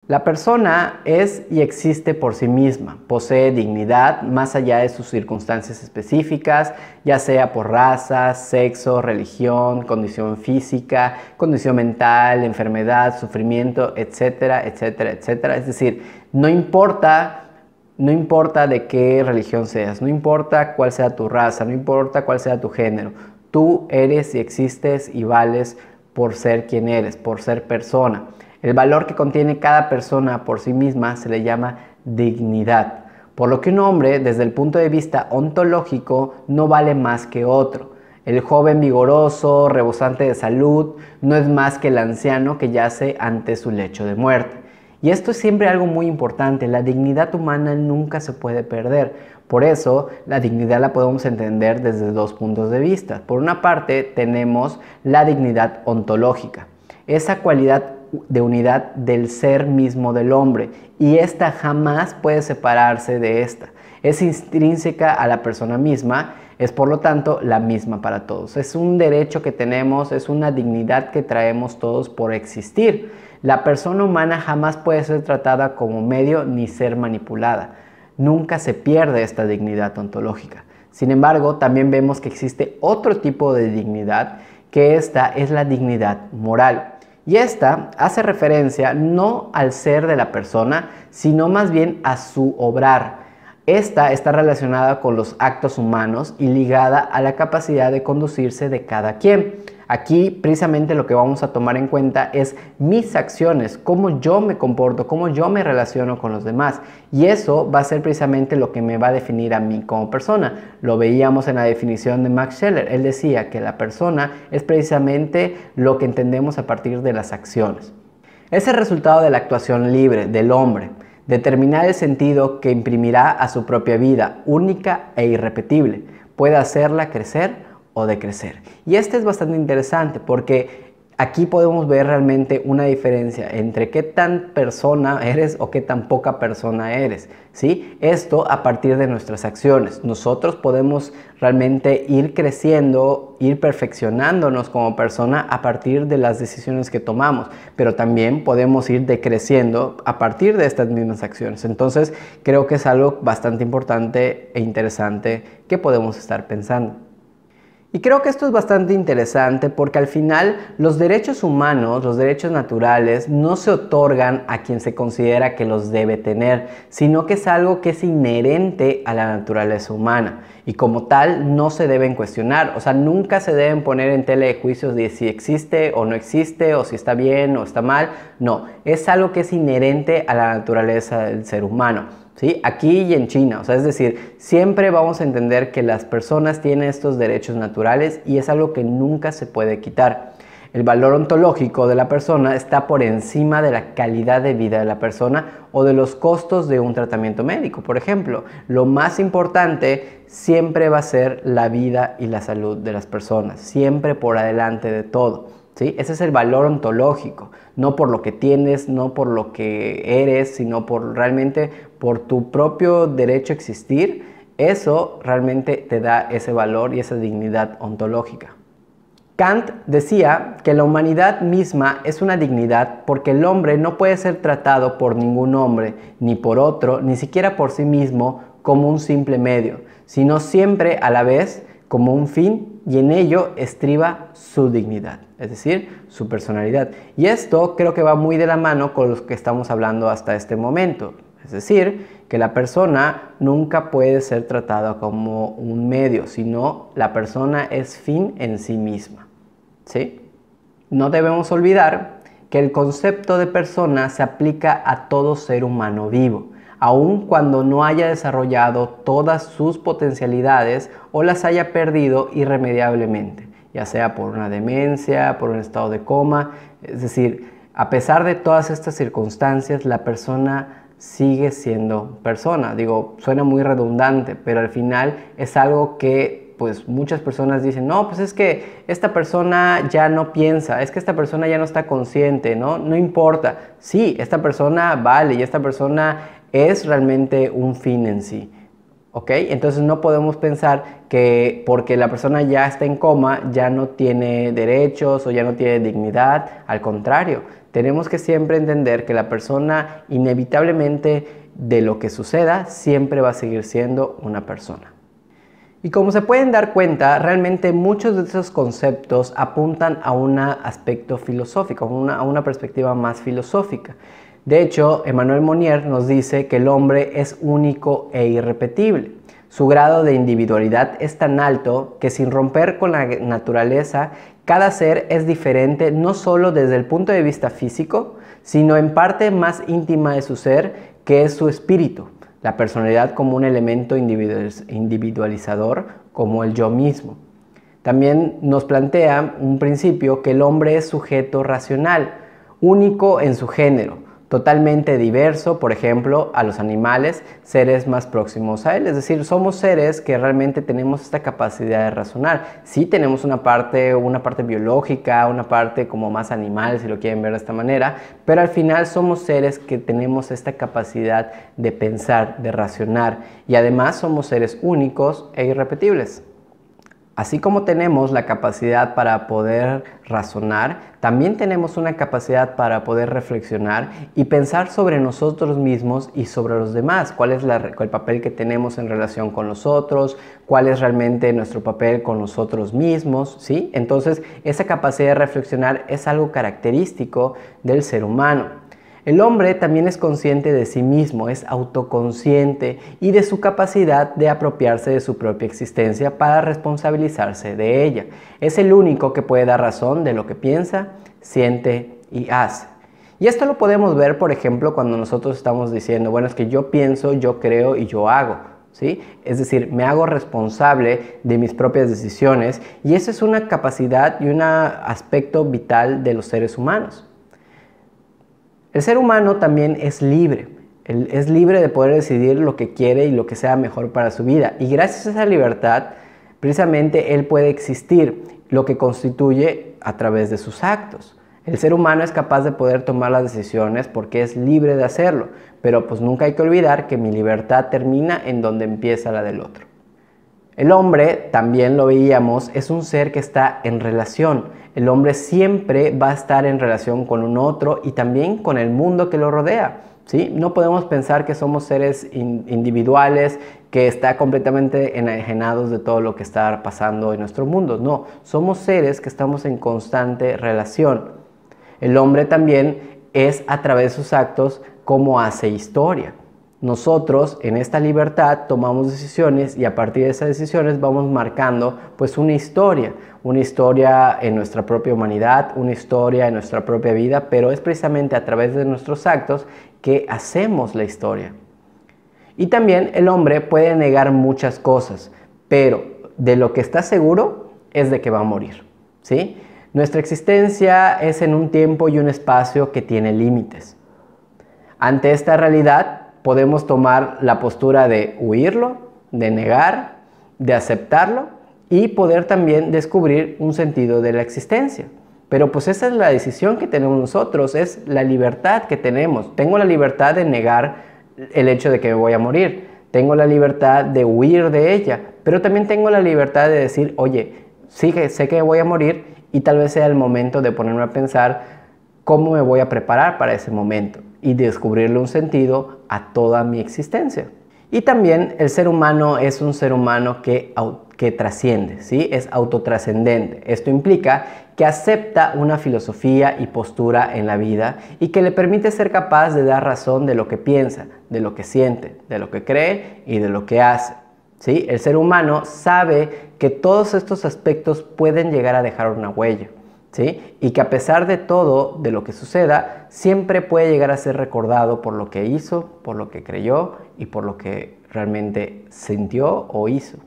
La persona es y existe por sí misma, posee dignidad más allá de sus circunstancias específicas, ya sea por raza, sexo, religión, condición física, condición mental, enfermedad, sufrimiento, etcétera, etcétera, etcétera. Es decir, no importa de qué religión seas, no importa cuál sea tu raza, no importa cuál sea tu género, tú eres y existes y vales por ser quien eres, por ser persona. El valor que contiene cada persona por sí misma se le llama dignidad, por lo que un hombre, desde el punto de vista ontológico, no vale más que otro. El joven vigoroso, rebosante de salud, no es más que el anciano que yace ante su lecho de muerte. Y esto es siempre algo muy importante, la dignidad humana nunca se puede perder. Por eso, la dignidad la podemos entender desde dos puntos de vista. Por una parte, tenemos la dignidad ontológica, esa cualidad de unidad del ser mismo del hombre, y esta jamás puede separarse de esta. Es intrínseca a la persona misma, es por lo tanto la misma para todos. Es un derecho que tenemos, es una dignidad que traemos todos por existir. La persona humana jamás puede ser tratada como medio ni ser manipulada. Nunca se pierde esta dignidad ontológica. Sin embargo, también vemos que existe otro tipo de dignidad, que esta es la dignidad moral. Y esta hace referencia no al ser de la persona, sino más bien a su obrar. Esta está relacionada con los actos humanos y ligada a la capacidad de conducirse de cada quien. Aquí precisamente lo que vamos a tomar en cuenta es mis acciones, cómo yo me comporto, cómo yo me relaciono con los demás. Y eso va a ser precisamente lo que me va a definir a mí como persona. Lo veíamos en la definición de Max Scheler. Él decía que la persona es precisamente lo que entendemos a partir de las acciones. Es el resultado de la actuación libre del hombre. Determinar el sentido que imprimirá a su propia vida, única e irrepetible. Puede hacerla crecer o decrecer. Y este es bastante interesante porque aquí podemos ver realmente una diferencia entre qué tan persona eres o qué tan poca persona eres, ¿sí? Esto a partir de nuestras acciones. Nosotros podemos realmente ir creciendo, ir perfeccionándonos como persona a partir de las decisiones que tomamos, pero también podemos ir decreciendo a partir de estas mismas acciones. Entonces, creo que es algo bastante importante e interesante que podemos estar pensando. Y creo que esto es bastante interesante porque al final los derechos humanos, los derechos naturales, no se otorgan a quien se considera que los debe tener, sino que es algo que es inherente a la naturaleza humana y como tal no se deben cuestionar. O sea, nunca se deben poner en tela de juicios de si existe o no existe, o si está bien o está mal. No, es algo que es inherente a la naturaleza del ser humano. ¿Sí? Aquí y en China, o sea, es decir, siempre vamos a entender que las personas tienen estos derechos naturales y es algo que nunca se puede quitar. El valor ontológico de la persona está por encima de la calidad de vida de la persona o de los costos de un tratamiento médico. Por ejemplo, lo más importante siempre va a ser la vida y la salud de las personas, siempre por adelante de todo. ¿Sí? Ese es el valor ontológico, no por lo que tienes, no por lo que eres, sino por realmente por tu propio derecho a existir. Eso realmente te da ese valor y esa dignidad ontológica. Kant decía que la humanidad misma es una dignidad porque el hombre no puede ser tratado por ningún hombre, ni por otro, ni siquiera por sí mismo, como un simple medio, sino siempre a la vez como un fin, y en ello estriba su dignidad, es decir, su personalidad. Y esto creo que va muy de la mano con lo que estamos hablando hasta este momento, es decir, que la persona nunca puede ser tratada como un medio, sino la persona es fin en sí misma, ¿sí? No debemos olvidar que el concepto de persona se aplica a todo ser humano vivo, aun cuando no haya desarrollado todas sus potencialidades o las haya perdido irremediablemente, ya sea por una demencia, por un estado de coma. Es decir, a pesar de todas estas circunstancias, la persona sigue siendo persona. Digo, suena muy redundante, pero al final es algo que pues muchas personas dicen, no, pues es que esta persona ya no piensa, es que esta persona ya no está consciente, ¿no? No importa. Sí, esta persona vale y esta persona es realmente un fin en sí, ¿ok? Entonces no podemos pensar que porque la persona ya está en coma ya no tiene derechos o ya no tiene dignidad. Al contrario, Tenemos que siempre entender que la persona inevitablemente de lo que suceda siempre va a seguir siendo una persona. Y como se pueden dar cuenta, realmente muchos de esos conceptos apuntan a un aspecto filosófico, a una perspectiva más filosófica. De hecho, Emmanuel Mounier nos dice que el hombre es único e irrepetible. Su grado de individualidad es tan alto que sin romper con la naturaleza, cada ser es diferente no solo desde el punto de vista físico, sino en parte más íntima de su ser, que es su espíritu. La personalidad como un elemento individualizador, como el yo mismo. También nos plantea un principio que el hombre es sujeto racional, único en su género, totalmente diverso, por ejemplo, a los animales, seres más próximos a él. Es decir, somos seres que realmente tenemos esta capacidad de razonar. Sí tenemos una parte biológica, una parte como más animal, si lo quieren ver de esta manera, pero al final somos seres que tenemos esta capacidad de pensar, de razonar, y además somos seres únicos e irrepetibles. Así como tenemos la capacidad para poder razonar, también tenemos una capacidad para poder reflexionar y pensar sobre nosotros mismos y sobre los demás. ¿Cuál es el papel que tenemos en relación con los otros? ¿Cuál es realmente nuestro papel con nosotros mismos? ¿Sí? Entonces, esa capacidad de reflexionar es algo característico del ser humano. El hombre también es consciente de sí mismo, es autoconsciente y de su capacidad de apropiarse de su propia existencia para responsabilizarse de ella. Es el único que puede dar razón de lo que piensa, siente y hace. Y esto lo podemos ver, por ejemplo, cuando nosotros estamos diciendo, bueno, es que yo pienso, yo creo y yo hago. ¿Sí? Es decir, me hago responsable de mis propias decisiones y esa es una capacidad y un aspecto vital de los seres humanos. El ser humano también es libre. Es libre de poder decidir lo que quiere y lo que sea mejor para su vida. Y gracias a esa libertad, precisamente él puede existir, lo que constituye a través de sus actos. El ser humano es capaz de poder tomar las decisiones porque es libre de hacerlo. Pero pues nunca hay que olvidar que mi libertad termina en donde empieza la del otro. El hombre, también lo veíamos, es un ser que está en relación. El hombre siempre va a estar en relación con un otro y también con el mundo que lo rodea. ¿Sí? No podemos pensar que somos seres individuales, que están completamente enajenados de todo lo que está pasando en nuestro mundo. No, somos seres que estamos en constante relación. El hombre también es a través de sus actos como hace historia. Nosotros en esta libertad tomamos decisiones y a partir de esas decisiones vamos marcando pues una historia en nuestra propia humanidad, una historia en nuestra propia vida, pero es precisamente a través de nuestros actos que hacemos la historia. Y también el hombre puede negar muchas cosas, pero de lo que está seguro es de que va a morir, ¿sí? Nuestra existencia es en un tiempo y un espacio que tiene límites. Ante esta realidad, podemos tomar la postura de huirlo, de negar, de aceptarlo y poder también descubrir un sentido de la existencia. Pero pues esa es la decisión que tenemos nosotros, es la libertad que tenemos. Tengo la libertad de negar el hecho de que me voy a morir. Tengo la libertad de huir de ella, pero también tengo la libertad de decir, oye, sí que sé que voy a morir y tal vez sea el momento de ponerme a pensar cómo me voy a preparar para ese momento y descubrirle un sentido a toda mi existencia. Y también el ser humano es un ser humano que trasciende, ¿sí? Es autotrascendente. Esto implica que acepta una filosofía y postura en la vida y que le permite ser capaz de dar razón de lo que piensa, de lo que siente, de lo que cree y de lo que hace. ¿Sí? El ser humano sabe que todos estos aspectos pueden llegar a dejar una huella. ¿Sí? Y que a pesar de todo, de lo que suceda, siempre puede llegar a ser recordado por lo que hizo, por lo que creyó y por lo que realmente sintió o hizo.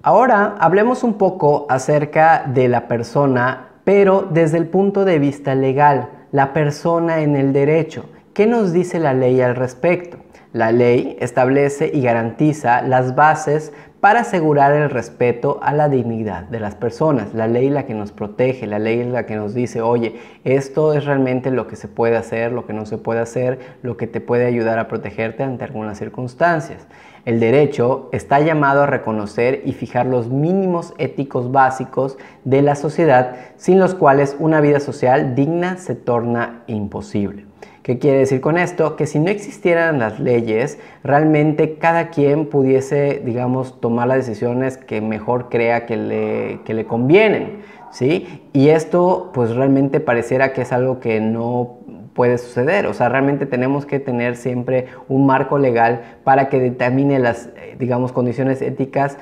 Ahora hablemos un poco acerca de la persona, pero desde el punto de vista legal, la persona en el derecho. ¿Qué nos dice la ley al respecto? La ley establece y garantiza las bases para asegurar el respeto a la dignidad de las personas. La ley es la que nos protege, la ley es la que nos dice, oye, esto es realmente lo que se puede hacer, lo que no se puede hacer, lo que te puede ayudar a protegerte ante algunas circunstancias. El derecho está llamado a reconocer y fijar los mínimos éticos básicos de la sociedad, sin los cuales una vida social digna se torna imposible. ¿Qué quiere decir con esto? Que si no existieran las leyes, realmente cada quien pudiese, digamos, tomar las decisiones que mejor crea que le convienen, ¿sí? Y esto, pues realmente pareciera que es algo que no puede suceder. O sea, realmente tenemos que tener siempre un marco legal para que determine las, digamos, condiciones éticas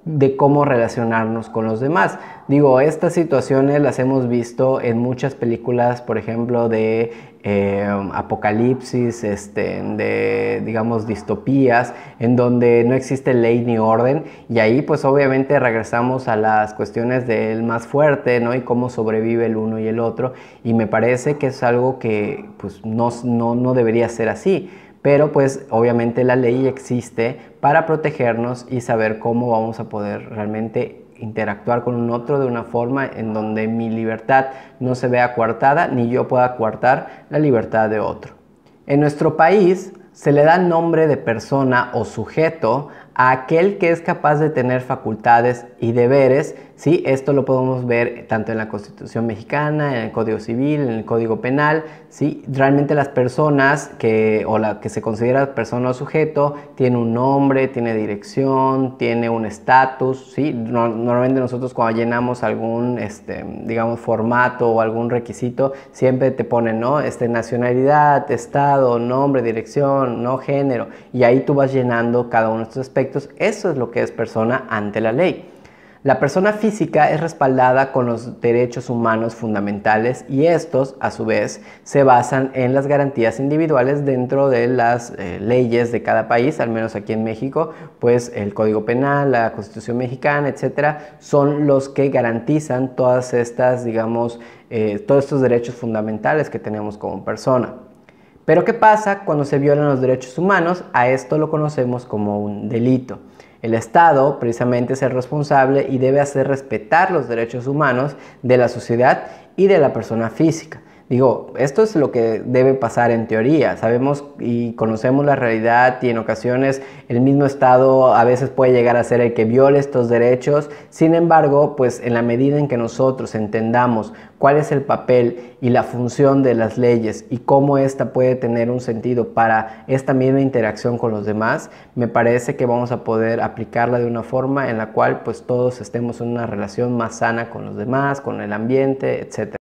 de cómo relacionarnos con los demás. Digo, estas situaciones las hemos visto en muchas películas, por ejemplo, de apocalipsis, de, digamos, distopías, en donde no existe ley ni orden, y ahí pues obviamente regresamos a las cuestiones del más fuerte, ¿no? Y cómo sobrevive el uno y el otro, y me parece que es algo que pues no debería ser así. Pero pues obviamente la ley existe para protegernos y saber cómo vamos a poder realmente interactuar con un otro de una forma en donde mi libertad no se vea coartada ni yo pueda coartar la libertad de otro. En nuestro país se le da nombre de persona o sujeto a aquel que es capaz de tener facultades y deberes, ¿sí? Esto lo podemos ver tanto en la Constitución mexicana, en el Código Civil, en el Código Penal, ¿sí? Realmente las personas o la que se considera persona o sujeto tiene un nombre, tiene dirección, tiene un estatus, ¿sí? Normalmente nosotros cuando llenamos algún, digamos, formato o algún requisito, siempre te ponen, ¿no? Nacionalidad, estado, nombre, dirección, ¿no? Género, y ahí tú vas llenando cada uno de estos aspectos. Eso es lo que es persona ante la ley. La persona física es respaldada con los derechos humanos fundamentales y estos, a su vez, se basan en las garantías individuales dentro de las leyes de cada país, al menos aquí en México, pues el Código Penal, la Constitución Mexicana, etcétera, son los que garantizan todas estas, digamos, todos estos derechos fundamentales que tenemos como persona. Pero ¿qué pasa cuando se violan los derechos humanos? A esto lo conocemos como un delito. El Estado precisamente es el responsable y debe hacer respetar los derechos humanos de la sociedad y de la persona física. Digo, esto es lo que debe pasar en teoría. Sabemos y conocemos la realidad y en ocasiones el mismo Estado a veces puede llegar a ser el que viole estos derechos. Sin embargo, pues en la medida en que nosotros entendamos cuál es el papel y la función de las leyes y cómo ésta puede tener un sentido para esta misma interacción con los demás, me parece que vamos a poder aplicarla de una forma en la cual pues todos estemos en una relación más sana con los demás, con el ambiente, etc.